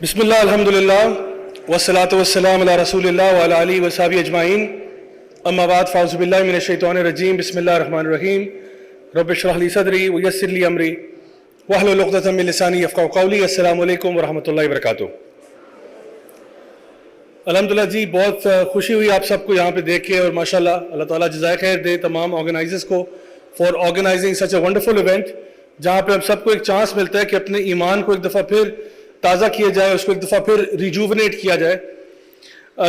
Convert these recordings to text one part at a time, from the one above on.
بسم اللہ الحمدللہ والصلاة والسلام علی رسول اللہ وعلی آلہ وصحبہ اجمعین اما بعد فاعوذ باللہ من الشیطان الرجیم بسم اللہ الرحمن الرحیم رب اشرح لی صدری ویسر لی امری واحلل عقدۃ من لسانی یفقہوا قولی. السلام علیکم ورحمۃ اللہ وبرکاتہ. الحمدللہ جی بہت خوشی ہوئی آپ سب کو یہاں پہ دیکھ کے, اور ماشاءاللہ اللہ تعالیٰ جزائے خیر دے تمام آرگنائزرز کو for organizing such a wonderful event, جہاں پہ ہم سب کو ایک چانس ملتا ہے کہ اپنے ایمان کو ایک دفعہ پھر تازہ کیا جائے, اس کو ایک دفعہ پھر ریجوونیٹ کیا جائے.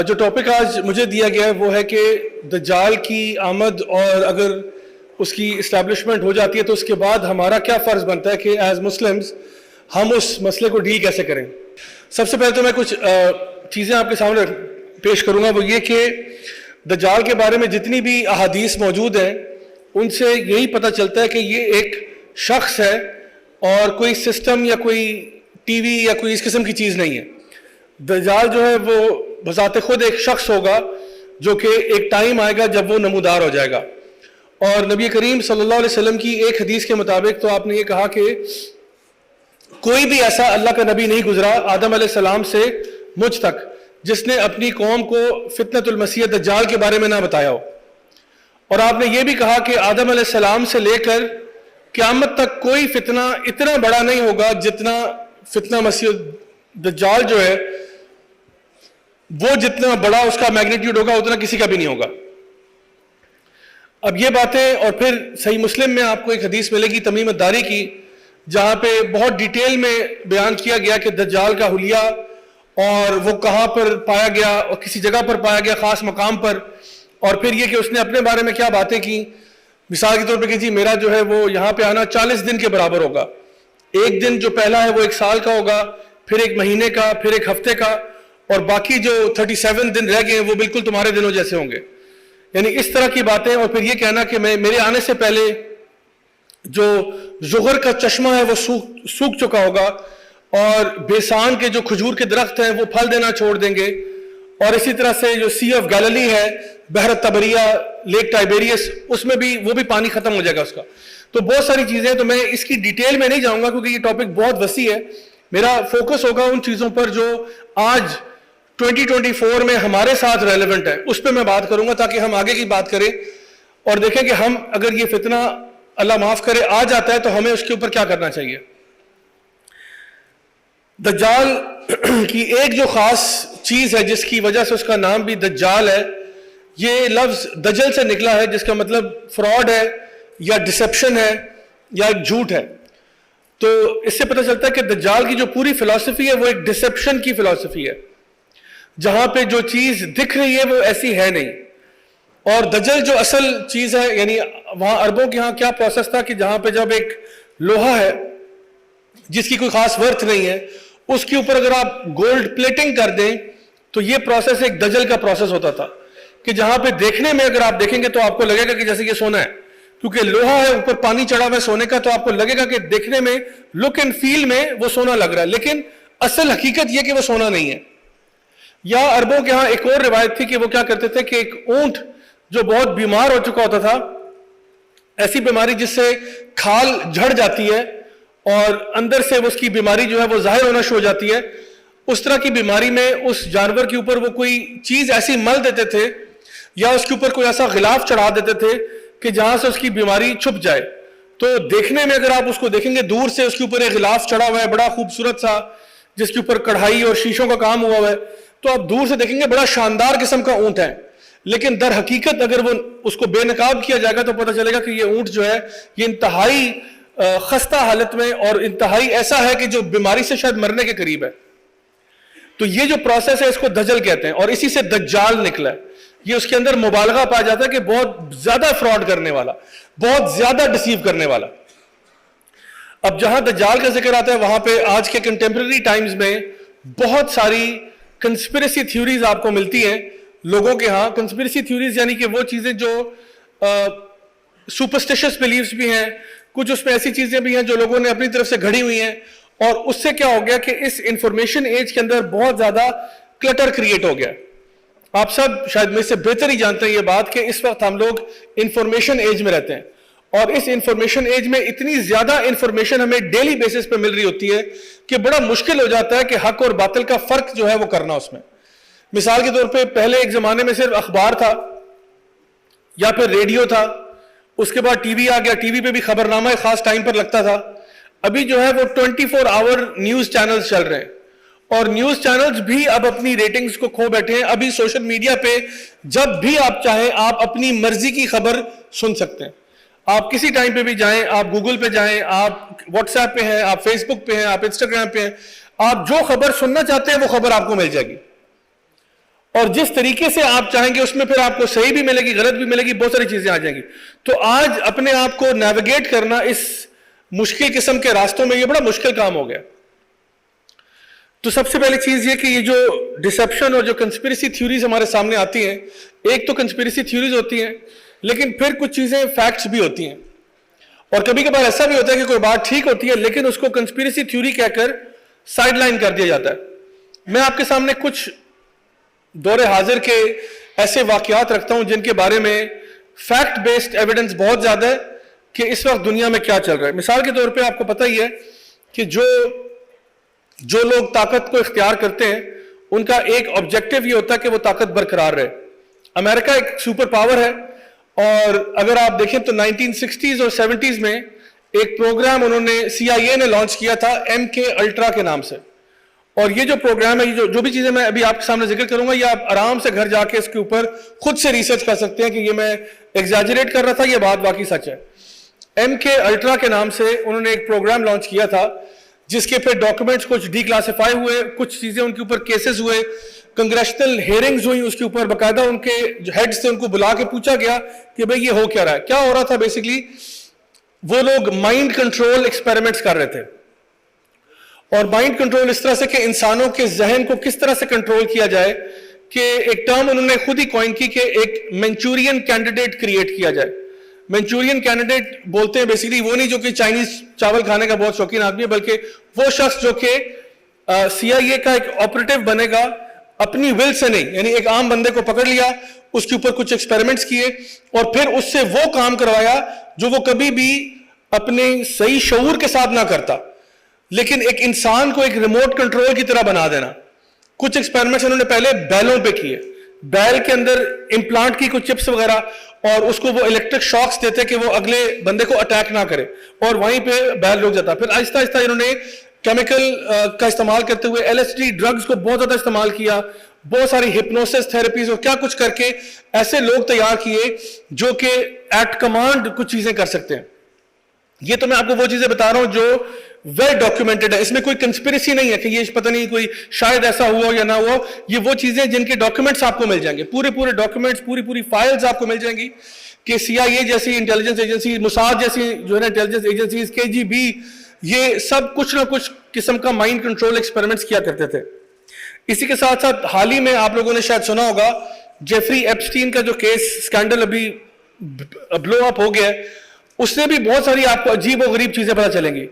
جو ٹاپک آج مجھے دیا گیا ہے وہ ہے کہ دجال کی آمد اور اگر اس کی اسٹیبلشمنٹ ہو جاتی ہے تو اس کے بعد ہمارا کیا فرض بنتا ہے کہ ایز مسلمز ہم اس مسئلے کو ڈیل کیسے کریں. سب سے پہلے تو میں کچھ چیزیں آپ کے سامنے پیش کروں گا, وہ یہ کہ دجال کے بارے میں جتنی بھی احادیث موجود ہیں ان سے یہی پتہ چلتا ہے کہ یہ ایک شخص ہے اور کوئی سسٹم یا کوئی ٹی وی یا کوئی اس قسم کی چیز نہیں ہے. دجال جو ہے وہ بذات خود ایک شخص ہوگا جو کہ ایک ٹائم آئے گا جب وہ نمودار ہو جائے گا. اور نبی کریم صلی اللہ علیہ وسلم کی ایک حدیث کے مطابق تو آپ نے یہ کہا کہ کوئی بھی ایسا اللہ کا نبی نہیں گزرا آدم علیہ السلام سے مجھ تک جس نے اپنی قوم کو فتنۃ المسیح دجال کے بارے میں نہ بتایا ہو. اور آپ نے یہ بھی کہا کہ آدم علیہ السلام سے لے کر قیامت تک کوئی فتنہ اتنا بڑا نہیں ہوگا جتنا فتنہ مسیح دجال جو ہے وہ جتنا بڑا اس کا میگنیٹیوڈ ہوگا اتنا کسی کا بھی نہیں ہوگا. اب یہ باتیں, اور پھر صحیح مسلم میں آپ کو ایک حدیث ملے گی تمیم الداری کی, جہاں پہ بہت ڈیٹیل میں بیان کیا گیا کہ دجال کا حلیہ اور وہ کہاں پر پایا گیا اور کسی جگہ پر پایا گیا خاص مقام پر, اور پھر یہ کہ اس نے اپنے بارے میں کیا باتیں کی. مثال کے طور پہ کہ جی میرا جو ہے وہ یہاں پہ آنا 40 دن کے برابر ہوگا. ایک دن جو پہلا ہے وہ 1 سال کا ہوگا, پھر 1 مہینے کا, پھر 1 ہفتے کا, اور باقی جو 37 دن رہ گئے ہیں وہ بالکل تمہارے دنوں جیسے ہوں گے. یعنی اس طرح کی باتیں. اور پھر یہ کہنا کہ میرے آنے سے پہلے جو زغر کا چشمہ ہے وہ سوکھ چکا ہوگا, اور بیسان کے جو کھجور کے درخت ہیں وہ پھل دینا چھوڑ دیں گے, اور اسی طرح سے جو سی آف گیلیلی ہے, بحر تبریہ, لیک ٹائبیریس, اس میں بھی وہ بھی پانی ختم ہو جائے گا اس کا. تو بہت ساری چیزیں, تو میں اس کی ڈیٹیل میں نہیں جاؤں گا کیونکہ یہ ٹاپک بہت وسیع ہے. میرا فوکس ہوگا ان چیزوں پر جو آج 2024 میں ہمارے ساتھ ریلیونٹ ہے, اس پہ میں بات کروں گا تاکہ ہم آگے کی بات کریں اور دیکھیں کہ ہم اگر یہ فتنہ اللہ معاف کرے آ جاتا ہے تو ہمیں اس کے اوپر کیا کرنا چاہیے. دجال کی ایک جو خاص چیز ہے جس کی وجہ سے اس کا نام بھی دجال ہے, یہ لفظ دجل سے نکلا ہے جس کا مطلب فراڈ ہے یا ڈسپشن ہے یا ایک جھوٹ ہے. تو اس سے پتہ چلتا ہے کہ دجال کی جو پوری فلسفی ہے وہ ایک ڈسپشن کی فلسفی ہے, جہاں پہ جو چیز دکھ رہی ہے وہ ایسی ہے نہیں. اور دجل جو اصل چیز ہے, یعنی وہاں عربوں کے ہاں کیا پروسیس تھا کہ جہاں پہ جب ایک لوہا ہے جس کی کوئی خاص ورتھ نہیں ہے, اس کے اوپر اگر آپ گولڈ پلیٹنگ کر دیں تو یہ پروسیس ایک دجل کا پروسیس ہوتا تھا, کہ جہاں پہ دیکھنے میں اگر آپ دیکھیں گے تو آپ کو لگے گا کہ جیسے یہ سونا ہے, کیونکہ لوہا ہے اوپر پانی چڑھا ہوا ہے سونے کا, تو آپ کو لگے گا کہ دیکھنے میں لک اینڈ فیل میں وہ سونا لگ رہا ہے, لیکن اصل حقیقت یہ کہ وہ سونا نہیں ہے. یا عربوں کے ہاں ایک اور روایت تھی کہ وہ کیا کرتے تھے کہ ایک اونٹ جو بہت بیمار ہو چکا ہوتا تھا, ایسی بیماری جس سے کھال جھڑ جاتی ہے اور اندر سے اس کی بیماری جو ہے وہ ظاہر ہونا شروع ہو جاتی ہے, اس طرح کی بیماری میں اس جانور کے اوپر وہ کوئی چیز ایسی مل دیتے تھے یا اس کے اوپر کوئی ایسا غلاف چڑھا دیتے تھے کہ جہاں سے اس کی بیماری چھپ جائے. تو دیکھنے میں اگر آپ اس کو دیکھیں گے دور سے, اس کے اوپر ایک غلاف چڑھا ہوا ہے بڑا خوبصورت سا جس کے اوپر کڑھائی اور شیشوں کا کام ہوا ہے, تو آپ دور سے دیکھیں گے بڑا شاندار قسم کا اونٹ ہے, لیکن در حقیقت اگر وہ اس کو بے نقاب کیا جائے گا تو پتہ چلے گا کہ یہ اونٹ جو ہے یہ انتہائی خستہ حالت میں اور انتہائی ایسا ہے کہ جو بیماری سے شاید مرنے کے قریب ہے. تو یہ جو پروسیس ہے اس کو دجل کہتے ہیں, اور اسی سے دجال نکلا ہے. یہ اس کے اندر مبالغہ پایا جاتا ہے کہ بہت زیادہ فراڈ کرنے والا, بہت زیادہ ڈسیو کرنے والا. اب جہاں دجال کا ذکر آتا ہے وہاں پہ آج کے کنٹمپریری ٹائمز میں بہت ساری کنسپریسی تھیوریز آپ کو ملتی ہیں لوگوں کے ہاں. کنسپریسی تھیوریز یعنی کہ وہ چیزیں جو سپرسٹیشس بلیفز بھی ہیں, کچھ اس میں ایسی چیزیں بھی ہیں جو لوگوں نے اپنی طرف سے گھڑی ہوئی ہیں, اور اس سے کیا ہو گیا کہ اس انفارمیشن ایج کے اندر بہت زیادہ کلٹر کریٹ ہو گیا. آپ سب شاید میں سے بہتر ہی جانتے ہیں یہ بات کہ اس وقت ہم لوگ انفارمیشن ایج میں رہتے ہیں, اور اس انفارمیشن ایج میں اتنی زیادہ انفارمیشن ہمیں ڈیلی بیسس پہ مل رہی ہوتی ہے کہ بڑا مشکل ہو جاتا ہے کہ حق اور باطل کا فرق جو ہے وہ کرنا اس میں. مثال کے طور پہ پہلے ایک زمانے میں صرف اخبار تھا یا پھر ریڈیو تھا, اس کے بعد ٹی وی آ گیا, ٹی وی پہ بھی خبرنامہ ایک خاص ٹائم پر لگتا تھا. ابھی جو ہے وہ 24 آور نیوز چینلز چل رہے ہیں, اور نیوز چینلز بھی اب اپنی ریٹنگز کو کھو بیٹھے ہیں. ابھی سوشل میڈیا پہ جب بھی آپ چاہیں آپ اپنی مرضی کی خبر سن سکتے ہیں. آپ کسی ٹائم پہ بھی جائیں, آپ گوگل پہ جائیں, آپ واٹس ایپ پہ ہیں, آپ فیس بک پہ ہیں, آپ انسٹاگرام پہ ہیں, آپ جو خبر سننا چاہتے ہیں وہ خبر آپ کو مل جائے گی. اور جس طریقے سے آپ چاہیں گے اس میں پھر آپ کو صحیح بھی ملے گی, غلط بھی ملے گی, بہت ساری چیزیں آ جائیں گی. تو آج اپنے آپ کو نیویگیٹ کرنا اس مشکل قسم کے راستوں میں یہ بڑا مشکل کام ہو گیا. تو سب سے پہلی چیز یہ کہ یہ جو ڈسپشن اور جو کنسپیریسی تھیوریز ہمارے سامنے آتی ہیں, ایک تو کنسپیریسی تھیوریز ہوتی ہیں, لیکن پھر کچھ چیزیں فیکٹس بھی ہوتی ہیں. اور کبھی کبھار ایسا بھی ہوتا ہے کہ کوئی بات ٹھیک ہوتی ہے لیکن اس کو کنسپیریسی تھیوری کہہ کر سائڈ لائن کر دیا جاتا ہے. میں آپ کے سامنے کچھ دور حاضر کے ایسے واقعات رکھتا ہوں جن کے بارے میں فیکٹ بیسڈ ایویڈنس بہت زیادہ ہے کہ اس وقت دنیا میں کیا چل رہا ہے. مثال کے طور پہ آپ کو پتہ ہی ہے کہ جو لوگ طاقت کو اختیار کرتے ہیں ان کا ایک آبجیکٹو یہ ہوتا ہے کہ وہ طاقت برقرار رہے. امریکہ ایک سپر پاور ہے, اور اگر آپ دیکھیں تو 1960s اور 70s میں ایک پروگرام انہوں نے CIA نے لانچ کیا تھا MK الٹرا کے نام سے. اور یہ جو پروگرام ہے, جو بھی چیزیں میں ابھی آپ کے سامنے ذکر کروں گا, یہ آپ آرام سے گھر جا کے اس کے اوپر خود سے ریسرچ کر سکتے ہیں کہ یہ میں ایگزیجریٹ کر رہا تھا, یہ بات واقعی سچ ہے. MK الٹرا کے نام سے انہوں نے ایک پروگرام لانچ کیا تھا جس کے پھر ڈاکومنٹس کچھ ڈی کلاسیفائی ہوئے, کچھ چیزیں ان کے اوپر کیسز ہوئے, کنگریشنل ہیئرنگز ہوئی, اس کے اوپر باقاعدہ ان کے جو ہیڈز تھے ان کو بلا کے پوچھا گیا کہ بھئی یہ ہو کیا رہا ہے. کیا ہو رہا تھا بیسیکلی, وہ لوگ مائنڈ کنٹرول ایکسپیریمنٹس کر رہے تھے. اور مائنڈ کنٹرول اس طرح سے کہ انسانوں کے ذہن کو کس طرح سے کنٹرول کیا جائے, کہ ایک ٹرم انہوں نے خود ہی کوائن کی کہ ایک منچورین کینڈیڈیٹ کریٹ کیا جائے. منچورین کینڈیڈیٹ بولتے ہیں بیسیکلی وہ نہیں جو کہ چائنیز چاول کھانے کا بہت شوقین آدمی ہے, بلکہ وہ شخص جو کہ CIA کا ایک آپریٹو بنے گا اپنی ول سے نہیں, یعنی ایک عام بندے کو پکڑ لیا, اس کے اوپر کچھ ایکسپیریمنٹس کیے اور پھر اس سے وہ کام کروایا جو وہ کبھی بھی اپنے صحیح شعور کے ساتھ نہ کرتا, لیکن ایک انسان کو ایک ریموٹ کنٹرول کی طرح بنا دینا. کچھ ایکسپیریمنٹس انہوں نے پہلے بیلوں پہ کیے, بیل کے اندر امپلانٹ کی کچھ چپس وغیرہ, اور اس کو وہ الیکٹرک شاکس دیتے کہ وہ اگلے بندے کو اٹیک نہ کرے, اور وہیں پہ بیل رک جاتا. پھر آہستہ آہستہ انہوں نے کیمیکل کا استعمال کرتے ہوئے LSD ڈرگز کو بہت زیادہ استعمال کیا, بہت ساری ہپنوسس تھراپیز اور کیا کچھ کر کے ایسے لوگ تیار کیے جو کہ ایٹ کمانڈ کچھ چیزیں کر سکتے ہیں. یہ تو میں آپ کو وہ چیزیں بتا رہا ہوں جو ویل ڈاکیومنٹڈ ہے, اس میں کوئی کنسپیریسی نہیں ہے کہ یہ پتہ نہیں کوئی شاید ایسا ہوا یا نہ ہوا. یہ وہ چیزیں جن کے ڈاکیومنٹس آپ کو مل جائیں گے, پورے ڈاکیومنٹس, پوری فائلز آپ کو مل جائیں گی کہ CIA جیسی انٹیلیجنس ایجنسی, موساد جیسی جو ہے نا انٹیلیجنس ایجنسیز, KGB, یہ سب کچھ نہ کچھ قسم کا مائنڈ کنٹرول ایکسپیریمنٹس کیا کرتے تھے. اسی کے ساتھ ساتھ حال ہی میں آپ لوگوں نے شاید سنا ہوگا جیفری ایپسٹین کا جو کیس سکینڈل ابھی بلو اپ ہو گیا ہے, اس نے بھی بہت ساری آپ کو عجیب و غریب چیزیں پتہ چلیں گی.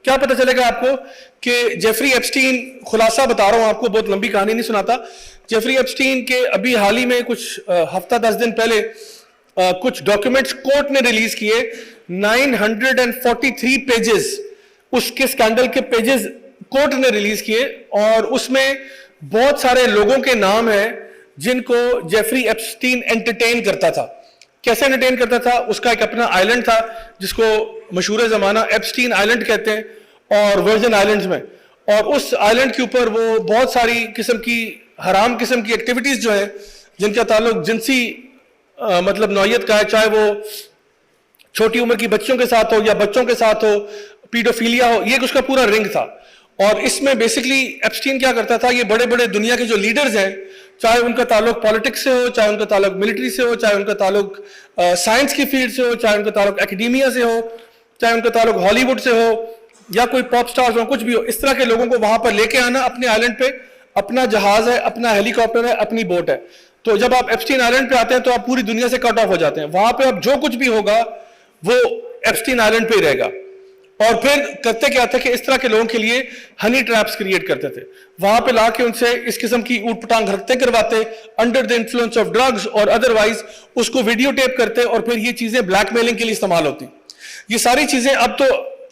کیا پتہ چلے گا آپ کو کہ جیفری ایپسٹین, خلاصہ بتا رہا ہوں آپ کو, بہت لمبی کہانی نہیں سناتا. جیفری ایپسٹین کے ابھی حال ہی میں کچھ ہفتہ 10 دن پہلے کچھ ڈاکیومنٹس کورٹ نے ریلیز کیے, 943 پیجز اس کے سکینڈل کے پیجز کورٹ نے ریلیز کیے, اور اس میں بہت سارے لوگوں کے نام ہیں جن کو جیفری ایپسٹین انٹرٹین کرتا تھا. کیسے انٹرٹین کرتا تھا, اس کا ایک اپنا آئلینڈ تھا جس کو مشہور زمانہ ایپسٹین آئلینڈ کہتے ہیں, اور ورجن آئلینڈز میں, اور اس آئلینڈ کے اوپر وہ بہت ساری قسم کی حرام قسم کی ایکٹیویٹیز جو ہیں جن کا تعلق جنسی مطلب نوعیت کا ہے, چاہے وہ چھوٹی عمر کی بچیوں کے ساتھ ہو یا بچوں کے ساتھ ہو, پیڈوفیلیا ہو, یہ اس کا پورا رنگ تھا. اور اس میں بیسکلی ایپسٹین کیا کرتا تھا, یہ بڑے بڑے دنیا کے جو لیڈرز ہیں, چاہے ان کا تعلق پالیٹکس سے ہو, چاہے ان کا تعلق ملٹری سے ہو, چاہے ان کا تعلق سائنس کی فیلڈ سے ہو, چاہے ان کا تعلق اکیڈیمیا سے ہو, چاہے ان کا تعلق ہالی ووڈ سے ہو, یا کوئی پاپ سٹارز ہو, کچھ بھی ہو, اس طرح کے لوگوں کو وہاں پر لے کے آنا اپنے آئلینڈ پہ. اپنا جہاز ہے, اپنا ہیلی کاپٹر ہے, اپنی بوٹ ہے. تو جب آپ ایپسٹین آئلینڈ پہ آتے ہیں تو آپ پوری دنیا سے کٹ آف ہو جاتے ہیں. وہاں پہ اب جو کچھ بھی ہوگا وہ ایپسٹین آئلینڈ پہ ہی رہے گا. اور پھر کرتے کیا تھا کہ اس طرح کے لوگوں کے لیے ہنی ٹریپس کریٹ کرتے تھے, وہاں پہ لا کے ان سے اس قسم کی اوٹ پٹانگ حرکتیں کرواتے, under the influence of drugs اور ادروائز اس کو ویڈیو ٹیپ کرتے, اور پھر یہ چیزیں بلیک میلنگ کے لیے استعمال ہوتی. یہ ساری چیزیں اب تو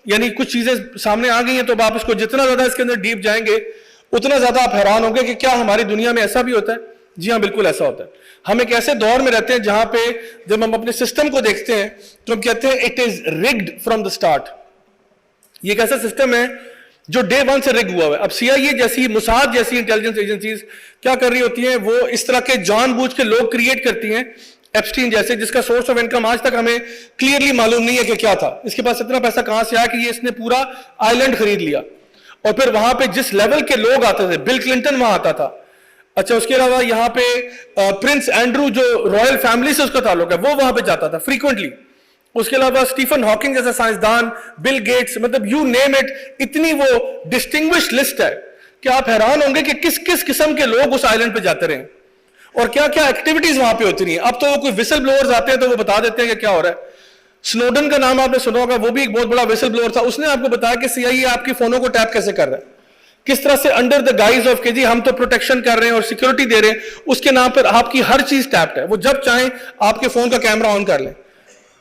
یعنی کچھ چیزیں سامنے آ گئی ہیں، تو اب آپ اس کو جتنا زیادہ اس کے اندر ڈیپ جائیں گے اتنا زیادہ آپ حیران ہوں گے کہ کیا ہماری دنیا میں ایسا بھی ہوتا ہے؟ جی ہاں، بالکل ایسا ہوتا ہے. ہم ایک ایسے دور میں رہتے ہیں جہاں پہ جب ہم اپنے سسٹم کو دیکھتے ہیں تو ہم کہتے ہیں it is rigged from the start. یہ ایک ایسا سسٹم ہے جو ڈے ون سے رگ ہوا ہے. اب CIA جیسی، موساد جیسی انٹیلیجنس ایجنسیز کیا کر رہی ہوتی ہیں؟ وہ اس طرح کے جان بوجھ کے لوگ کریٹ کرتی ہیں، ایپسٹین جیسے، جس کا سورس آف انکم آج تک ہمیں کلیئرلی معلوم نہیں ہے کہ کیا تھا. اس کے پاس اتنا پیسہ کہاں سے آیا کہ یہ اس نے پورا آئی لینڈ خرید لیا، اور پھر وہاں پہ جس لیول کے لوگ آتے تھے، بل کلنٹن وہاں آتا تھا. اچھا، اس کے علاوہ یہاں پہ پرنس اینڈرو جو رائل فیملی سے اس کا تعلق ہے، وہ وہاں پہ جاتا تھا فریکوینٹلی. اس کے علاوہ اسٹیفن ہاکنگ جیسا سائنسدان، بل گیٹس، مطلب یو نیم اٹ، اتنی وہ ڈسٹنگوش لسٹ ہے کہ آپ حیران ہوں گے کہ کس کس قسم کے لوگ اس آئی لینڈ پہ جاتے رہے اور کیا کیا ایکٹیویٹیز وہاں پہ ہوتی رہی ہیں. اب تو کوئی وسل بلوئرز آتے ہیں تو وہ بتا دیتے ہیں کہ کیا ہو رہا ہے. سنوڈن کا نام آپ نے سنا ہوگا، وہ بھی ایک بہت بڑا وسل بلوئر تھا. اس نے آپ کو بتایا کہ CIA آپ کی فونوں کو ٹیپ کیسے کر رہا ہے، کس طرح سے انڈر دا گائز آف کہ جی ہم تو پروٹیکشن کر رہے ہیں اور سیکورٹی دے رہے ہیں، اس کے نام پر آپ کی ہر چیز ٹیپڈ ہے. وہ جب چاہیں آپ کے فون کا کیمرہ آن کر لیں.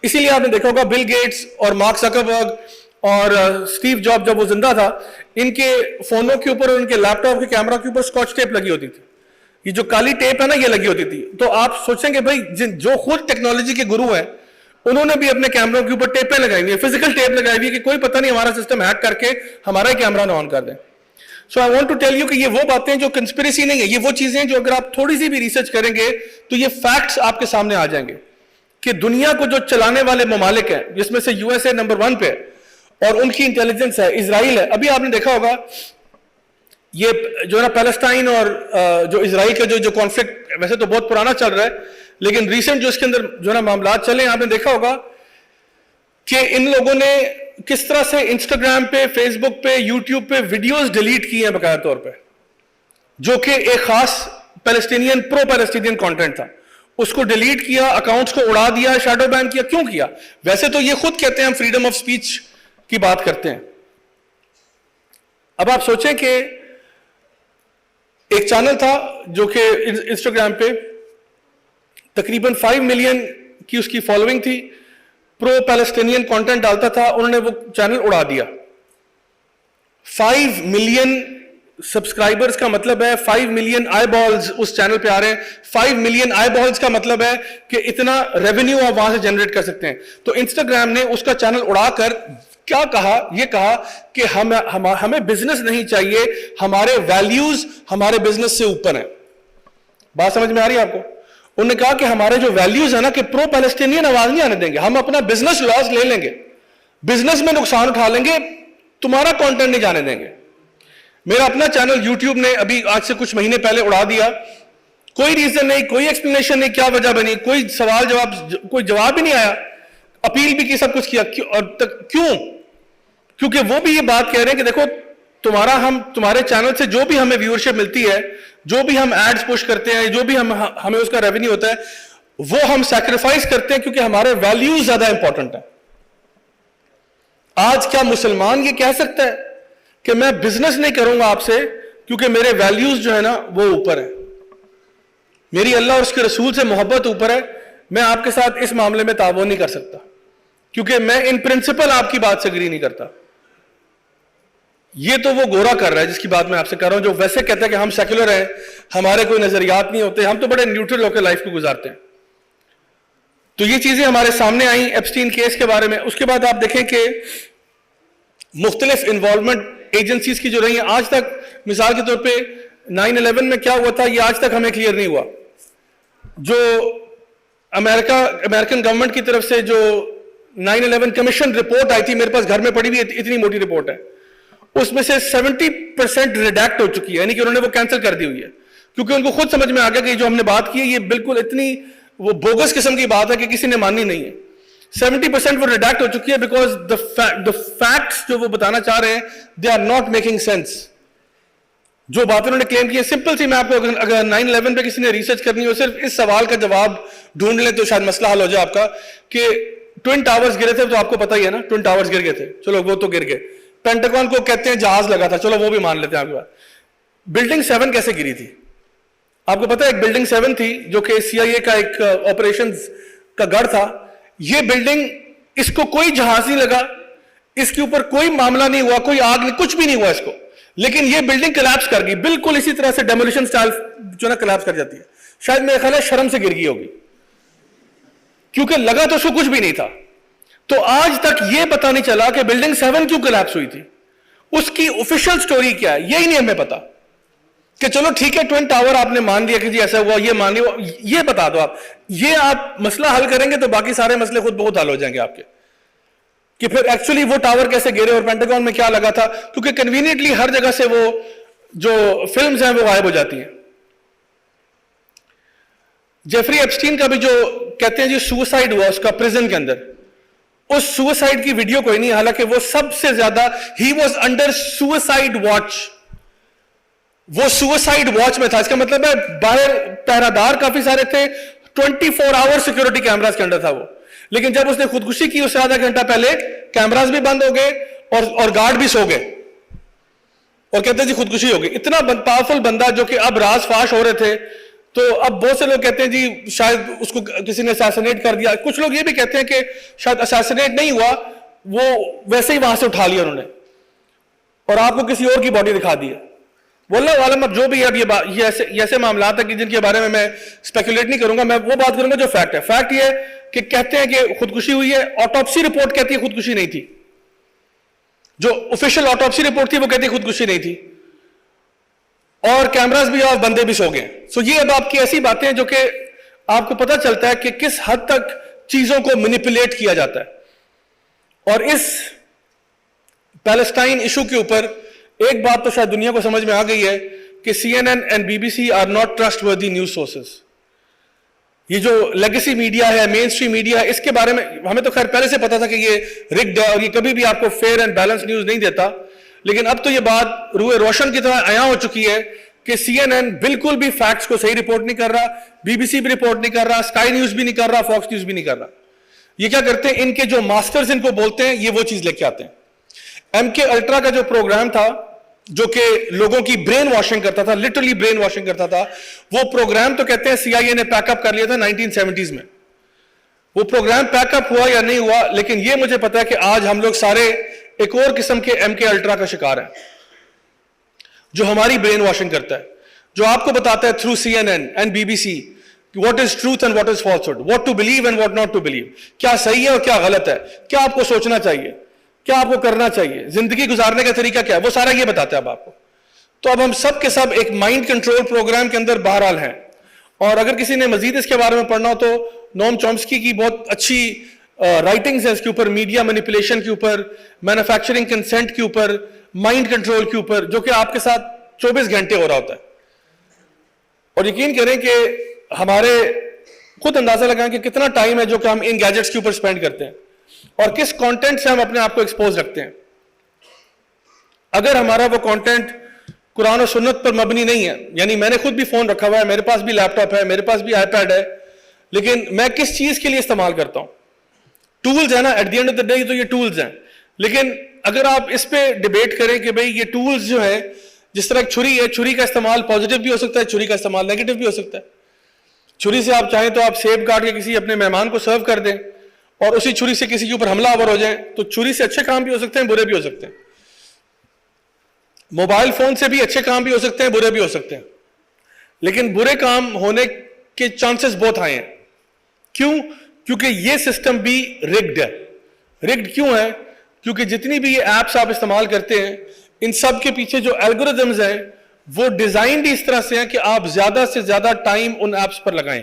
اسی لیے آپ نے دیکھا ہوگا بل گیٹس اور مارک زکربرگ اور اسٹیو جاب جب وہ زندہ تھا، ان کے فونوں کے اوپر اور ان کے لیپ ٹاپ کے کیمرہ کے اوپر اسکاچ ٹیپ لگی ہوتی تھی. یہ جو کالی ٹیپ ہے نا، یہ لگی ہوتی تھی. تو آپ سوچیں کہ بھائی جو خود ٹیکنالوجی کے گرو ہیں انہوں نے بھی اپنے کیمروں کے اوپر ٹیپیں لگائی ہوئی ہیں، فزیکل ٹیپ لگائی ہوئی ہے کہ کوئی پتہ نہیں ہمارا سسٹم ہیک کر کے ہمارا ہی کیمرہ نہ آن کر دیں. So I want to tell you کہ یہ وہ باتیں جو کنسپریسی نہیں ہے، یہ وہ چیزیں جو اگر آپ تھوڑی سی بھی ریسرچ کریں گے تو یہ فیکٹس آپ کے سامنے آ جائیں گے کہ دنیا کو جو چلانے والے ممالک ہیں، جس میں سے USA نمبر 1 پہ ہے اور ان کی انٹیلیجنس ہے، اسرائیل ہے. ابھی آپ نے دیکھا ہوگا یہ جو ہے نا پیلسٹائن اور جو اسرائیل کا جو کانفلکٹ ویسے تو بہت پرانا چل رہا ہے، لیکن ریسنٹ جو اس کے اندر جو ہے نا معاملات چلے، آپ نے دیکھا ہوگا کہ ان لوگوں نے کس طرح سے انسٹاگرام پہ، فیس بک پہ، یوٹیوب پہ ویڈیوز ڈیلیٹ کی ہیں باقاعدہ طور پہ، جو کہ ایک خاص پیلسٹینین پرو پیلسٹینین کانٹینٹ تھا. اس کو ڈیلیٹ کیا، اکاؤنٹس کو اڑا دیا، شیڈو بین کیا. کیوں کیا؟ ویسے تو یہ خود کہتے ہیں ہم فریڈم آف سپیچ کی بات کرتے ہیں. اب آپ سوچیں کہ ایک چینل تھا جو کہ انسٹاگرام پہ تقریباً 5 ملین کی اس کی فالوئنگ تھی، پرو پیلسٹینین کانٹینٹ ڈالتا تھا، انہوں نے وہ چینل اڑا دیا. 5 ملین سبسکرائبرز کا مطلب ہے 5 million I balls us channel پہ آ رہے ہیں. 5 ملین آئی بالز کا مطلب ہے کہ اتنا ریونیو آپ وہاں سے جنریٹ کر سکتے ہیں. تو انسٹاگرام نے اس کا چینل اڑا کر کیا کہا؟ یہ کہا کہ ہمیں بزنس نہیں چاہیے، ہمارے ویلیوز ہمارے بزنس سے اوپر ہیں. بات سمجھ میں آ رہی ہے آپ کو؟ انہوں نے کہا کہ ہمارے جو ویلیوز ہیں نا، کہ پرو پیلسٹینین آواز نہیں آنے دیں گے، ہم اپنا بزنس لاس لے لیں گے، بزنس میں نقصان اٹھا لیں گے، تمہارا کانٹینٹ نہیں جانے دیں گے. میرا اپنا چینل یوٹیوب نے ابھی آج سے کچھ مہینے پہلے اڑا دیا. کوئی ریزن نہیں، کوئی ایکسپلینیشن نہیں، کیا وجہ بنی، کوئی سوال جواب، کوئی جواب ہی نہیں آیا. اپیل بھی کی، سب کچھ کیا. کیوں؟ کیونکہ وہ بھی یہ بات کہہ رہے ہیں کہ دیکھو تمہارے چینل سے جو بھی ہمیں ویورشپ ملتی ہے، جو بھی ہم ایڈز پش کرتے ہیں، جو بھی ہمیں اس کا ریونیو ہوتا ہے، وہ ہم سیکریفائز کرتے ہیں کیونکہ ہمارے ویلیوز زیادہ امپورٹنٹ ہیں. آج کیا مسلمان یہ کہہ سکتا ہے کہ میں بزنس نہیں کروں گا آپ سے کیونکہ میرے ویلیوز جو ہے نا وہ اوپر ہیں، میری اللہ اور اس کے رسول سے محبت اوپر ہے، میں آپ کے ساتھ اس معاملے میں تعاون نہیں کر سکتا کیونکہ میں ان پرنسپل آپ کی بات سے اگری نہیں کرتا. یہ تو وہ گورا کر رہا ہے جس کی بات میں آپ سے کر رہا ہوں، جو ویسے کہتا ہے کہ ہم سیکولر ہیں، ہمارے کوئی نظریات نہیں ہوتے، ہم تو بڑے نیوٹرل ہو کے لائف کو گزارتے ہیں. تو یہ چیزیں ہمارے سامنے آئیں ایپسٹین کیس کے بارے میں. اس کے بعد آپ دیکھیں کہ مختلف انوالومنٹ ایجنسیز کی جو رہی ہیں آج تک، مثال کے طور پہ 9/11 میں کیا ہوا تھا یہ آج تک ہمیں کلیئر نہیں ہوا. جو امریکن گورنمنٹ کی طرف سے جو 9/11 کمیشن رپورٹ آئی تھی، میرے پاس گھر میں پڑی ہوئی اتنی موٹی رپورٹ ہے، اس میں سے 70% ریڈیکٹ ہو چکی ہے، یعنی کہ انہوں نے وہ کینسل کر دی ہوئی ہے کیونکہ ان کو خود سمجھ میں آ گیا کہ جو ہم نے بات کی ہے یہ بالکل اتنی وہ بوگس قسم کی بات ہے کہ کسی نے ماننی نہیں ہے. 70% وہ ریڈیکٹ ہو چکی ہے بیکاز the facts جو وہ بتانا چاہ رہے ہیں they are not making sense. جو باتیں انہوں نے کلیم کی ہے سمپل سی، میں آپ کو اگر 9/11 پہ کسی نے ریسرچ کرنی ہو، صرف اس سوال کا جواب ڈھونڈ لیں تو شاید مسئلہ حل ہو جائے آپ کا کہ ٹوئن ٹاورز گرے تھے، تو آپ کو پتہ ہی ہے نا ٹوئن ٹاورز گر گئے تھے، چلو وہ تو گر گئے. پینٹاگون کو کہتے ہیں جہاز لگا تھا، چلو وہ بھی مان لیتے ہیں آپ کے بعد. بلڈنگ 7 کیسے گری تھی؟ آپ کو پتہ ہے ایک بلڈنگ 7 تھی جو کہ CIA کا ایک آپریشنز کا گڑھ تھا. یہ بلڈنگ اس کو کوئی جہاز نہیں لگا, اس کے اوپر کوئی معاملہ نہیں ہوا, کوئی آگ نہیں, کچھ بھی نہیں ہوا اس کو, لیکن یہ بلڈنگ کلیپس کر گئی بالکل اسی طرح سے ڈیمولیشن سٹائل جو نا کلیپس کر جاتی ہے. شاید میرے خیال ہے شرم سے گر گئی ہوگی, کیونکہ لگا تو اس کو کچھ بھی نہیں تھا. تو آج تک یہ پتا نہیں چلا کہ بلڈنگ 7 کیوں کلیپس ہوئی تھی, اس کی آفیشیل سٹوری کیا ہے, یہی نہیں ہمیں پتا. کہ چلو ٹھیک ہے ٹوین ٹاور آپ نے مان لیا کہ جی ایسا ہوا, یہ مان لیا, یہ بتا دو آپ. یہ آپ مسئلہ حل کریں گے تو باقی سارے مسئلے خود بہت حل ہو جائیں گے آپ کے, کہ پھر ایکچولی وہ ٹاور کیسے گرے اور پینٹاگون میں کیا لگا تھا, کیونکہ کنوینئنٹلی ہر جگہ سے وہ جو فلمز ہیں وہ غائب ہو جاتی ہیں. جیفری ایپسٹین کا بھی جو کہتے ہیں جی سوسائڈ ہوا اس کا پریزن کے اندر, اس سوسائڈ کی ویڈیو کوئی نہیں, حالانکہ وہ سب سے زیادہ he was under suicide watch, وہ سوسائڈ واچ میں تھا. اس کا مطلب ہے باہر پہرہ دار کافی سارے تھے, 24 آور سیکیورٹی کیمراز کے اندر تھا وہ, لیکن جب اس نے خودکشی کی اس سے آدھا گھنٹہ پہلے کیمراز بھی بند ہو گئے اور گارڈ بھی سو گئے, اور کہتے ہیں جی خودکشی ہو گئی. اتنا پاورفل بندہ جو کہ اب راز فاش ہو رہے تھے, تو اب بہت سے لوگ کہتے ہیں جی شاید اس کو کسی نے اساسینیٹ کر دیا, کچھ لوگ یہ بھی کہتے ہیں کہ شاید اساسینیٹ نہیں ہوا, وہ ویسے ہی وہاں سے اٹھا لیا انہوں نے اور آپ کو کسی اور کی باڈی دکھا دی ہے. واللہ عالم اب جو بھی ہے, اب یہ ایسے معاملات ہیں کہ جن کے بارے میں اسپیکولیٹ نہیں کروں گا, میں وہ بات کروں گا جو فیکٹ ہے. فیکٹ یہ ہے کہ کہتے ہیں کہ خودکشی ہوئی ہے, آٹوپسی رپورٹ کہتی ہے خودکشی نہیں تھی, جو آفیشیل آٹوپسی رپورٹ تھی وہ کہتی ہے خودکشی نہیں تھی, اور کیمراز بھی اور بندے بھی سو گئے. سو یہ اب آپ کی ایسی باتیں ہیں جو کہ آپ کو پتہ چلتا ہے کہ کس حد تک چیزوں کو مینیپولیٹ کیا جاتا ہے. اور اس پیلسٹائن ایشو کے اوپر ایک بات تو شاید دنیا کو سمجھ میں آ گئی ہے کہ CNN and BBC are not trustworthy news sources. یہ جو لیگیسی میڈیا ہے, مین اسٹریم میڈیا ہے, اس کے بارے میں ہمیں تو خیر پہلے سے پتا تھا کہ یہ رگڈ ہے اور یہ کبھی بھی آپ کو فیئر اینڈ بیلنس نیوز نہیں دیتا, لیکن اب تو یہ بات روئے روشن کی طرح عیاں ہو چکی ہے کہ CNN بالکل بھی فیکٹس کو صحیح رپورٹ نہیں کر رہا, BBC بھی رپورٹ نہیں کر رہا, اسکائی نیوز بھی نہیں کر رہا, فاکس نیوز بھی نہیں کر رہا. یہ کیا کرتے ہیں, ان کے جو ماسٹرز ان کو بولتے ہیں, یہ وہ چیز لے کے آتے ہیں. MK الٹرا کا جو پروگرام تھا جو کہ لوگوں کی برین واشنگ کرتا تھا, لٹرلی برین واشنگ کرتا تھا, وہ پروگرام تو کہتے ہیں CIA نے پیک اپ کر لیا تھا 1970s میں. وہ پروگرام پیک اپ ہوا یا نہیں ہوا, لیکن یہ مجھے پتا ہے کہ آج ہم لوگ سارے ایک اور قسم کے MK الٹرا کا شکار ہیں, جو ہماری برین واشنگ کرتا ہے, جو آپ کو بتاتا ہے through CNN and BBC what is truth and what is falsehood, what to believe and what not to believe, کیا صحیح ہے اور کیا غلط ہے, کیا آپ کو سوچنا چاہیے, کیا آپ کو کرنا چاہیے, زندگی گزارنے کا طریقہ کیا ہے, وہ سارا یہ بتاتا ہے اب آپ کو. تو اب ہم سب کے سب ایک مائنڈ کنٹرول پروگرام کے اندر بہرحال ہیں. اور اگر کسی نے مزید اس کے بارے میں پڑھنا ہو تو نوم چومسکی کی بہت اچھی رائٹنگز ہیں اس کے اوپر, میڈیا مینیپولیشن کے اوپر, مینوفیکچرنگ کنسنٹ کے اوپر, مائنڈ کنٹرول کے اوپر, جو کہ آپ کے ساتھ 24 گھنٹے ہو رہا ہوتا ہے. اور یقین کریں کہ ہمارے خود اندازہ لگائیں کہ کتنا ٹائم ہے جو کہ ہم ان گیجٹس کے اوپر سپینڈ کرتے ہیں اور کس کانٹینٹ سے ہم اپنے آپ کو ایکسپوز رکھتے ہیں. اگر ہمارا وہ کانٹینٹ قرآن و سنت پر مبنی نہیں ہے, یعنی میں نے خود بھی فون رکھا ہوا ہے, میرے پاس بھی لیپ ٹاپ ہے, میرے پاس بھی آئی پیڈ ہے, لیکن میں کس چیز کے لیے استعمال کرتا ہوں, ٹولز ہیں نا, at the end of the day تو یہ ٹولز ہیں. لیکن اگر آپ اس پہ ڈیبیٹ کریں کہ بھئی یہ ٹولز جو ہے, جس طرح ایک چھری ہے, چھری کا استعمال پازیٹیو بھی ہو سکتا ہے, چھری کا استعمال نیگیٹو بھی ہو سکتا ہے. چھری سے آپ چاہیں تو آپ سیب کاٹ کے کسی اپنے مہمان کو سرو کر دیں, اور اسی چھری سے کسی کے اوپر حملہ آور ہو جائیں, تو چھری سے اچھے کام بھی ہو سکتے ہیں, برے بھی ہو سکتے ہیں. موبائل فون سے بھی اچھے کام بھی ہو سکتے ہیں, برے بھی ہو سکتے ہیں, لیکن برے کام ہونے کے چانسز بہت ہائی ہیں. کیوں؟ کیونکہ یہ سسٹم بھی رگڈ ہے. رگڈ کیوں ہے؟ کیونکہ جتنی بھی یہ ایپس آپ استعمال کرتے ہیں, ان سب کے پیچھے جو الگوریدمز ہیں وہ ڈیزائنڈ اس طرح سے ہیں کہ آپ زیادہ سے زیادہ ٹائم ان ایپس پر لگائیں.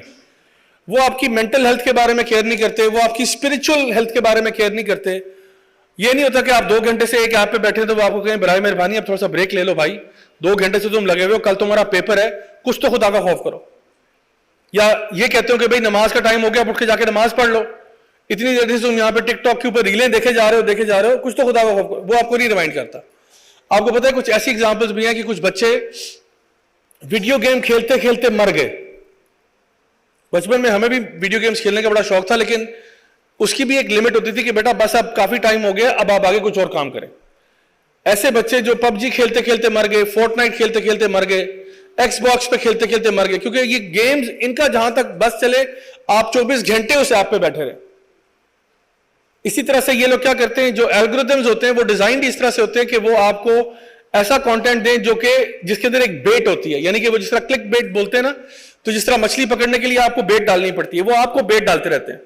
وہ آپ کی مینٹل ہیلتھ کے بارے میں کیئر نہیں کرتے, وہ آپ کی اسپرچل ہیلتھ کے بارے میں کیئر نہیں کرتے. یہ نہیں ہوتا کہ آپ 2 گھنٹے سے ایک ایپ پہ بیٹھے تو وہ آپ کو کہیں برائے مہربانی اب تھوڑا سا بریک لے لو بھائی, 2 گھنٹے سے تم لگے ہوئے ہو, کل تمہارا پیپر ہے, کچھ تو خدا کا خوف کرو. یا یہ کہتے ہو کہ بھائی نماز کا ٹائم ہو گیا, اٹھ کے جا کے نماز پڑھ لو, اتنی دیر سے تم یہاں پہ ٹک ٹاک کے اوپر ریلیں دیکھے جا رہے ہو, کچھ تو خدا کا خوف کرو. وہ آپ کو نہیں ریمائنڈ کرتا. آپ کو پتا ہے کچھ ایسی ایگزامپلس بھی ہیں کہ کچھ بچے ویڈیو گیم کھیلتے کھیلتے مر گئے. بچپن میں ہمیں بھی ویڈیو گیمز کھیلنے کا بڑا شوق تھا, لیکن اس کی بھی ایک لمٹ ہوتی تھی کہ بیٹا بس اب کافی ٹائم ہو گیا, اب آپ آگے کچھ اور کام کریں. ایسے بچے جو PUBG کھیلتے کھیلتے مر گئے, فورٹ نائٹ کھیلتے کھیلتے مر گئے, ایکس باکس پہ کھیلتے کھیلتے مر گئے, کیونکہ یہ گیمز ان کا جہاں تک بس چلے آپ 24 گھنٹے اس ایپ پہ بیٹھے رہے. اسی طرح سے یہ لوگ کیا کرتے ہیں, جو الگوریتھمز ہوتے ہیں وہ ڈیزائنڈ اس طرح سے ہوتے ہیں کہ وہ آپ کو ایسا کانٹینٹ دیں جو کہ جس کے اندر ایک بیٹ ہوتی ہے, یعنی کہ وہ جس طرح کلک بیٹ بولتے ہیں نا, تو جس طرح مچھلی پکڑنے کے لیے آپ کو بیٹ ڈالنی پڑتی ہے, وہ آپ کو بیٹ ڈالتے رہتے ہیں.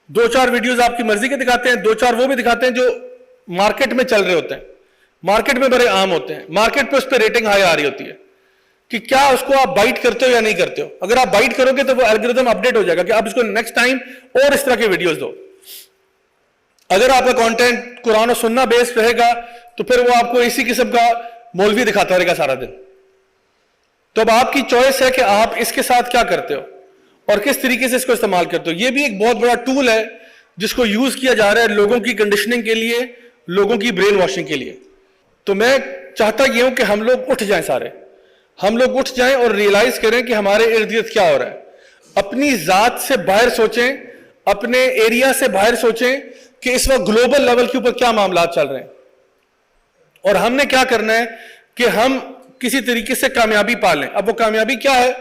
2-4 ویڈیوز آپ کی مرضی کے دکھاتے ہیں, 2-4 وہ بھی دکھاتے ہیں جو مارکیٹ میں چل رہے ہوتے ہیں, مارکیٹ میں بڑے عام ہوتے ہیں, مارکیٹ پہ اس پہ ریٹنگ ہائی آ رہی ہوتی ہے کہ کیا اس کو آپ بائٹ کرتے ہو یا نہیں کرتے ہو. اگر آپ بائٹ کرو گے تو وہ الگوریتھم اپڈیٹ ہو جائے گا کہ آپ اس کو نیکسٹ ٹائم اور اس طرح کے ویڈیوز دو. اگر آپ کا کانٹینٹ قرآن و سننا بیسڈ رہے گا تو پھر وہ آپ کو اسی قسم کا مولوی دکھاتا رہے گا سارا دن. تو اب آپ کی چوائس ہے کہ آپ اس کے ساتھ کیا کرتے ہو اور کس طریقے سے اس کو استعمال کرتے ہو. یہ بھی ایک بہت بڑا ٹول ہے جس کو یوز کیا جا رہا ہے لوگوں کی کنڈیشننگ کے لیے, لوگوں کی برین واشنگ کے لیے. تو میں چاہتا یہ ہوں کہ ہم لوگ اٹھ جائیں, سارے ہم لوگ اٹھ جائیں اور ریئلائز کریں کہ ہمارے ارد گرد کیا ہو رہا ہے. اپنی ذات سے باہر سوچیں, اپنے ایریا سے باہر سوچیں کہ اس وقت گلوبل لیول کے اوپر کیا معاملات چل رہے ہیں اور ہم نے کیا کرنا ہے کہ ہم کسی طریقے سے کامیابی پا لیں. اب وہ کامیابی کیا ہے؟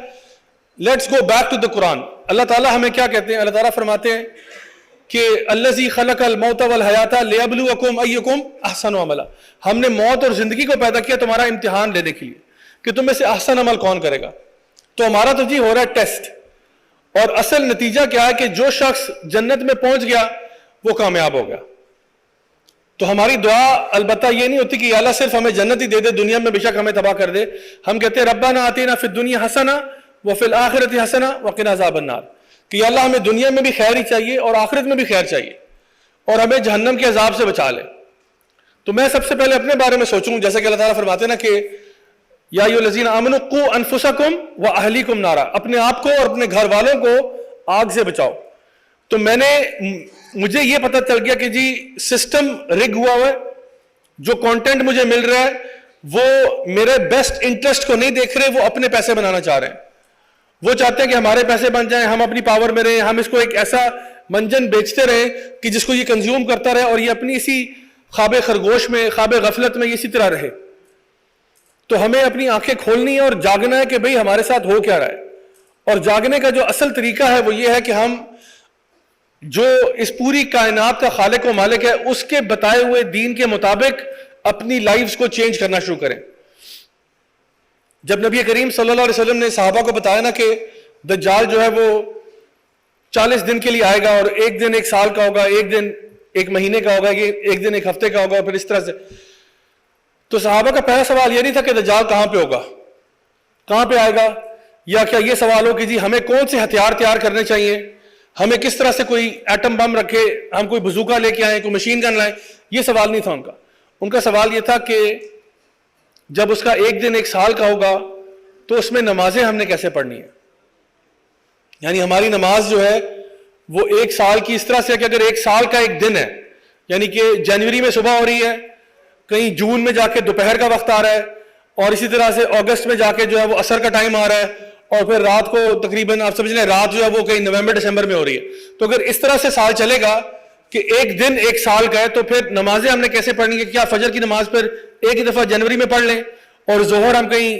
Let's go back to the Quran. اللہ تعالیٰ ہمیں کیا کہتے ہیں؟ اللہ تعالیٰ فرماتے ہیں کہ الذی خلق الموت والحیات لیبلوکم ایکم احسن عملا. ہم نے موت اور زندگی کو پیدا کیا تمہارا امتحان لینے کے لیے کہ تم میں سے احسن عمل کون کرے گا. تو ہمارا تو جی ہو رہا ہے ٹیسٹ, اور اصل نتیجہ کیا ہے کہ جو شخص جنت میں پہنچ گیا وہ کامیاب ہو گیا. تو ہماری دعا البتہ یہ نہیں ہوتی کہ اللہ صرف ہمیں جنت ہی دے دے, دنیا میں بے شک ہمیں تباہ کر دے. ہم کہتے ہیں ربنا آتینا فی الدنیا حسنہ وفی الآخرۃ حسنہ وقنا عذاب النار, کہ اللہ ہمیں دنیا میں بھی خیر ہی چاہیے اور آخرت میں بھی خیر چاہیے اور ہمیں جہنم کے عذاب سے بچا لے. تو میں سب سے پہلے اپنے بارے میں سوچوں, جیسا کہ اللہ تعالیٰ فرماتے ہیں نا کہ یا ایھا الذین آمنوا قوا انفسکم واہلیکم نارا, اپنے آپ کو اور اپنے گھر والوں کو آگ سے بچاؤ. تو مجھے یہ پتہ چل گیا کہ جی سسٹم رگ ہوا ہے, جو کانٹینٹ مجھے مل رہا ہے وہ میرے بیسٹ انٹرسٹ کو نہیں دیکھ رہے, وہ اپنے پیسے بنانا چاہ رہے ہیں. وہ چاہتے ہیں کہ ہمارے پیسے بن جائیں, ہم اپنی پاور میں رہیں, ہم اس کو ایک ایسا منجن بیچتے رہیں کہ جس کو یہ کنزیوم کرتا رہے اور یہ اپنی اسی خواب خرگوش میں, خواب غفلت میں اسی طرح رہے. تو ہمیں اپنی آنکھیں کھولنی ہے اور جاگنا ہے کہ بھئی ہمارے ساتھ ہو کیا رہا ہے. اور جاگنے کا جو اصل طریقہ ہے وہ یہ ہے کہ ہم جو اس پوری کائنات کا خالق و مالک ہے اس کے بتائے ہوئے دین کے مطابق اپنی لائفز کو چینج کرنا شروع کریں. جب نبی کریم صلی اللہ علیہ وسلم نے صحابہ کو بتایا نا کہ دجال جو ہے وہ 40 دن کے لیے آئے گا اور ایک دن 1 سال کا ہوگا, ایک دن 1 مہینے کا ہوگا, ایک دن 1 ہفتے کا ہوگا, پھر اس طرح سے. تو صحابہ کا پہلا سوال یہ نہیں تھا کہ دجال کہاں پہ ہوگا, کہاں پہ آئے گا, یا کیا یہ سوال ہو کہ جی ہمیں کون سے ہتھیار تیار کرنے چاہیے, ہمیں کس طرح سے کوئی ایٹم بم رکھے, ہم کوئی بزوکا لے کے آئیں, کوئی مشین گن لائیں. یہ سوال نہیں تھا ان کا. ان کا سوال یہ تھا کہ جب اس کا 1 دن 1 سال کا ہوگا تو اس میں نمازیں ہم نے کیسے پڑھنی ہے. یعنی ہماری نماز جو ہے وہ 1 سال کی اس طرح سے کہ اگر 1 سال کا 1 دن ہے, یعنی کہ جنوری میں صبح ہو رہی ہے, کہیں جون میں جا کے دوپہر کا وقت آ رہا ہے, اور اسی طرح سے اگست میں جا کے جو ہے وہ عصر کا ٹائم آ رہا ہے, اور پھر رات کو تقریباً آپ سمجھ لیں رات جو ہے وہ کہیں نومبر دسمبر میں ہو رہی ہے. تو اگر اس طرح سے سال چلے گا کہ 1 دن 1 سال کا ہے, تو پھر نمازیں ہم نے کیسے پڑھنی ہے؟ کیا فجر کی نماز پھر ایک ہی دفعہ جنوری میں پڑھ لیں اور ظہر ہم کہیں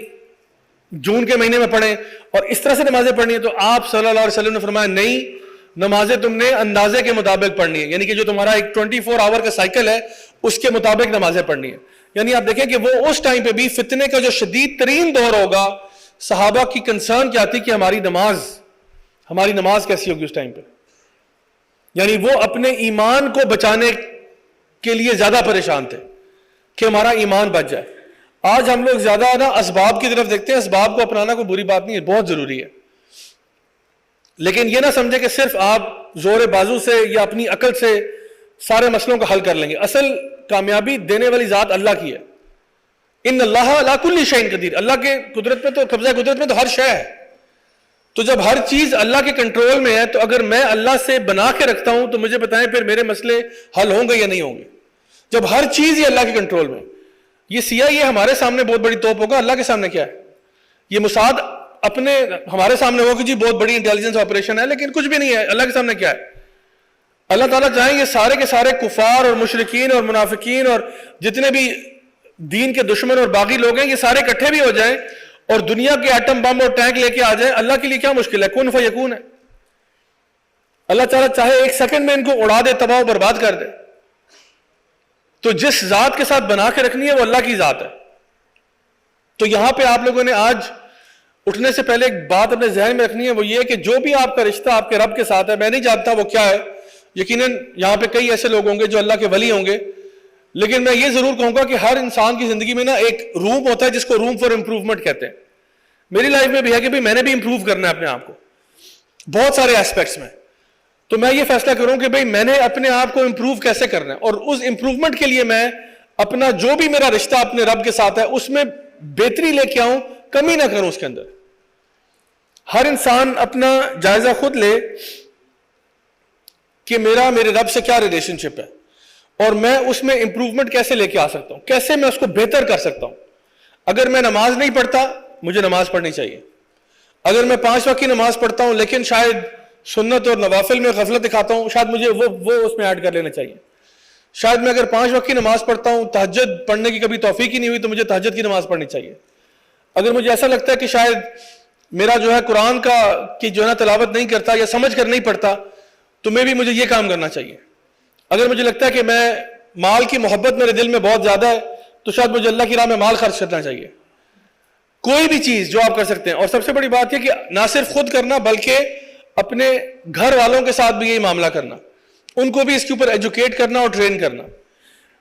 جون کے مہینے میں پڑھیں اور اس طرح سے نمازیں پڑھنی ہے؟ تو آپ صلی اللہ علیہ وسلم نے فرمایا نہیں, نمازیں تم نے اندازے کے مطابق پڑھنی ہے, یعنی کہ جو تمہارا ایک 24 آور کا سائیکل ہے اس کے مطابق نمازیں پڑھنی ہے. یعنی آپ دیکھیں کہ وہ اس ٹائم پہ بھی فتنے کا جو شدید ترین دور ہوگا, صحابہ کی کنسرن کیا تھی کہ ہماری نماز کیسی ہوگی اس ٹائم پہ. یعنی وہ اپنے ایمان کو بچانے کے لیے زیادہ پریشان تھے کہ ہمارا ایمان بچ جائے. آج ہم لوگ زیادہ نا اسباب کی طرف دیکھتے ہیں. اسباب کو اپنانا کوئی بری بات نہیں ہے, بہت ضروری ہے, لیکن یہ نہ سمجھے کہ صرف آپ زور بازو سے یا اپنی عقل سے سارے مسئلوں کا حل کر لیں گے. اصل کامیابی دینے والی ذات اللہ کی ہے. ان اللہ علی کل شیء قدیر, اللہ کے قدرت میں تو قبضہ قدرت میں تو ہر شے ہے. تو جب ہر چیز اللہ کے کنٹرول میں ہے تو اگر میں اللہ سے بنا کے رکھتا ہوں تو مجھے بتائیں پھر میرے مسئلے حل ہوں گے یا نہیں ہوں گے؟ جب ہر چیز ہی اللہ کے کنٹرول میں. یہ سیاہ یہ ہمارے سامنے بہت بڑی توپ ہوگا, اللہ کے سامنے کیا ہے؟ یہ موساد اپنے ہمارے سامنے ہوگا کہ جی بہت بڑی انٹیلیجنس آپریشن ہے, لیکن کچھ بھی نہیں ہے. اللہ کے سامنے کیا ہے؟ اللہ تعالیٰ چاہیں یہ سارے کے سارے کفار اور مشرکین اور منافقین اور جتنے بھی دین کے دشمن اور باغی لوگ ہیں یہ سارے اکٹھے بھی ہو جائیں اور دنیا کے ایٹم بم اور ٹینک لے کے آ جائیں, اللہ کے لیے کیا مشکل ہے؟ کن فیکون ہے. اللہ تعالیٰ چاہے ایک سیکنڈ میں ان کو اڑا دے، تباہ و برباد کر دے، تو جس ذات کے ساتھ بنا کے رکھنی ہے وہ اللہ کی ذات ہے۔ تو یہاں پہ آپ لوگوں نے آج اٹھنے سے پہلے ایک بات اپنے ذہن میں رکھنی ہے، وہ یہ کہ جو بھی آپ کا رشتہ آپ کے رب کے ساتھ ہے، میں نہیں جانتا وہ کیا ہے، یقیناً یہاں پہ کئی ایسے لوگ ہوں گے جو اللہ کے ولی ہوں گے، لیکن میں یہ ضرور کہوں گا کہ ہر انسان کی زندگی میں نا ایک روم ہوتا ہے جس کو روم فار امپروومنٹ کہتے ہیں۔ میری لائف میں بھی ہے کہ میں نے بھی امپروو کرنا ہے اپنے آپ کو بہت سارے ایسپیکٹس میں، تو میں یہ فیصلہ کروں کہ میں نے اپنے آپ کو امپروو کیسے کرنا ہے، اور اس امپروومنٹ کے لیے میں اپنا جو بھی میرا رشتہ اپنے رب کے ساتھ ہے اس میں بہتری لے کے آؤں، کمی نہ کروں اس کے اندر۔ ہر انسان اپنا جائزہ خود لے کہ میرے رب سے کیا ریلیشن شپ ہے، اور میں اس میں امپروومنٹ کیسے لے کے آ سکتا ہوں، کیسے میں اس کو بہتر کر سکتا ہوں۔ اگر میں نماز نہیں پڑھتا، مجھے نماز پڑھنی چاہیے۔ اگر میں 5 وقت کی نماز پڑھتا ہوں لیکن شاید سنت اور نوافل میں غفلت دکھاتا ہوں، شاید مجھے وہ اس میں ایڈ کر لینا چاہیے۔ شاید میں اگر 5 وقت کی نماز پڑھتا ہوں، تہجد پڑھنے کی کبھی توفیق ہی نہیں ہوئی، تو مجھے تہجد کی نماز پڑھنی چاہیے۔ اگر مجھے ایسا لگتا ہے کہ شاید میرا جو ہے قرآن کی جو ہے نا تلاوت نہیں کرتا یا سمجھ کر نہیں پڑھتا، تو مجھے یہ کام کرنا چاہیے۔ اگر مجھے لگتا ہے کہ میں مال کی محبت میرے دل میں بہت زیادہ ہے، تو شاید مجھے اللہ کی راہ میں مال خرچ کرنا چاہیے۔ کوئی بھی چیز جو آپ کر سکتے ہیں، اور سب سے بڑی بات یہ کہ نہ صرف خود کرنا بلکہ اپنے گھر والوں کے ساتھ بھی یہی معاملہ کرنا، ان کو بھی اس کے اوپر ایجوکیٹ کرنا اور ٹرین کرنا۔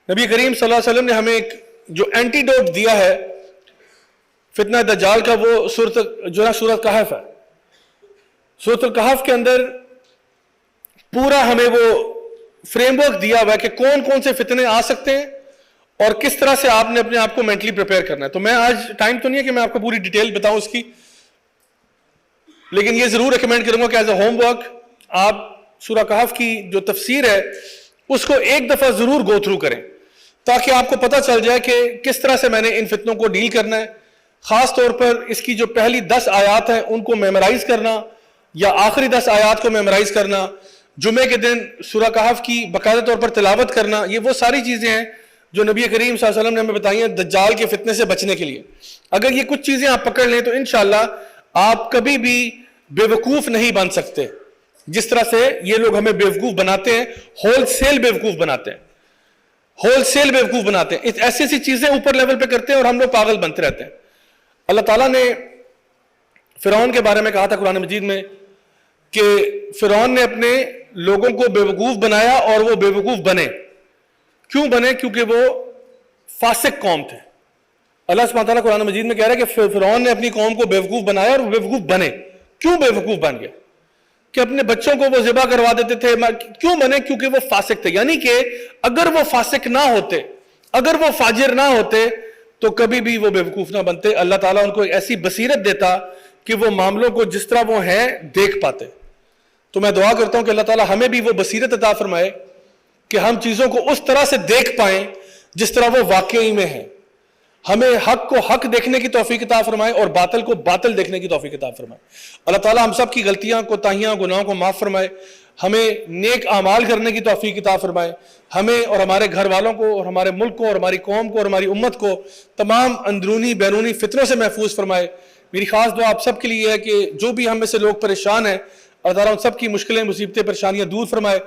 نبی کریم صلی اللہ علیہ وسلم نے ہمیں ایک جو اینٹی ڈوٹ دیا ہے فتنہ دجال کا، وہ سورۃ کہف ہے۔ سورۃ الکہف کے اندر پورا ہمیں وہ فریم ورک دیا ہوا ہے کہ کون کون سے فتنے آ سکتے ہیں اور کس طرح سے آپ نے اپنے آپ کو مینٹلی پریپیئر کرنا ہے۔ تو میں آج ٹائم تو نہیں ہے کہ میں آپ کو پوری ڈیٹیل بتاؤں اس کی، لیکن یہ ضرور ریکمینڈ کروں گا کہ ایز اے ہوم ورک آپ سورہ کہف کی جو تفسیر ہے اس کو ایک دفعہ ضرور گو تھرو کریں، تاکہ آپ کو پتہ چل جائے کہ کس طرح سے میں نے ان فتنوں کو ڈیل کرنا ہے۔ خاص طور پر اس کی جو پہلی 10 آیات ہیں ان کو میمورائز کرنا، یا آخری 10 آیات کو میمورائز کرنا، جمعے کے دن سورہ کہف کی باقاعدہ طور پر تلاوت کرنا، یہ وہ ساری چیزیں ہیں جو نبی کریم صلی اللہ علیہ وسلم نے ہمیں بتائی ہیں دجال کے فتنے سے بچنے کے لیے۔ اگر یہ کچھ چیزیں آپ پکڑ لیں تو انشاءاللہ آپ کبھی بھی بے وقوف نہیں بن سکتے، جس طرح سے یہ لوگ ہمیں بے وقوف بناتے ہیں، ہول سیل بے وقوف بناتے ہیں، ہول سیل بے وقوف بناتے ہیں، ایسی ایسی چیزیں اوپر لیول پہ کرتے ہیں اور ہم لوگ پاگل بنتے رہتے ہیں۔ اللہ تعالیٰ نے فرعون کے بارے میں کہا تھا قرآن مجید میں کہ فرعون نے اپنے لوگوں کو بے وقوف بنایا اور وہ بے وقوف بنے۔ کیوں بنے؟ کیونکہ وہ فاسق قوم تھے۔ اللہ سبحانہ تعالیٰ قرآن مجید میں کہہ رہا ہے کہ فرعون نے اپنی قوم کو بے وقوف بنایا اور وہ بے وقوف بنے۔ کیوں بے وقوف بن گئے؟ کہ اپنے بچوں کو وہ ذبح کروا دیتے تھے۔ کیوں بنے؟ کیونکہ وہ فاسق تھے۔ یعنی کہ اگر وہ فاسق نہ ہوتے، اگر وہ فاجر نہ ہوتے تو کبھی بھی وہ بے وقوف نہ بنتے۔ اللہ تعالیٰ ان کو ایک ایسی بصیرت دیتا کہ وہ معاملوں کو جس طرح وہ ہیں دیکھ پاتے۔ تو میں دعا کرتا ہوں کہ اللہ تعالیٰ ہمیں بھی وہ بصیرت عطا فرمائے کہ ہم چیزوں کو اس طرح سے دیکھ پائیں جس طرح وہ واقعی میں ہیں۔ ہمیں حق کو حق دیکھنے کی توفیق عطا فرمائے اور باطل کو باطل دیکھنے کی توفیق عطا فرمائے۔ اللہ تعالیٰ ہم سب کی غلطیاں، کوتاہیاں، گناہوں کو معاف فرمائے، ہمیں نیک اعمال کرنے کی توفیق عطا فرمائے، ہمیں اور ہمارے گھر والوں کو اور ہمارے ملک کو اور ہماری قوم کو اور ہماری امت کو تمام اندرونی بیرونی فتنوں سے محفوظ فرمائے۔ میری خاص دعا آپ سب کے لیے ہے کہ جو بھی ہم میں سے لوگ پریشان ہیں، اللہ تعالیٰ ان سب کی مشکلیں، مصیبتیں، پریشانیاں دور فرمائے۔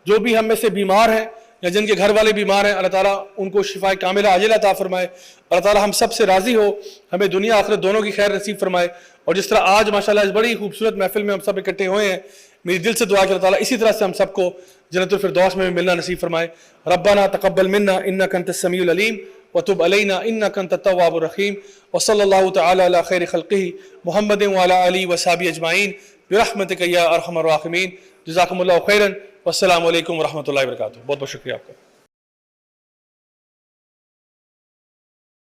جو بھی ہم میں سے بیمار ہیں یا جن کے گھر والے بیمار ہیں، اللہ تعالیٰ ان کو شفا کاملہ عاجلہ عطا فرمائے۔ اللہ تعالیٰ ہم سب سے راضی ہو، ہمیں دنیا آخرت دونوں کی خیر نصیب فرمائے۔ اور جس طرح آج ماشاءاللہ اس بڑی خوبصورت محفل میں ہم سب اکٹھے ہوئے ہیں، میری دل سے دعا کہ اللہ تعالیٰ اسی طرح سے ہم سب کو جنت الفردوس میں ملنا نصیب فرمائے۔ ربنا تقبل منا انک انت السمیع العلیم وتب علینا انک انت التواب الرحیم، وصلی اللہ تعالی علی خیر خلقہ محمد وعلی آلہ وصحبہ اجمعین برحمتک یا ارحم الراحمین۔ جزاکم اللہ خیرا، والسلام علیکم ورحمۃ اللہ وبرکاتہ۔ بہت بہت شکریہ آپ کا۔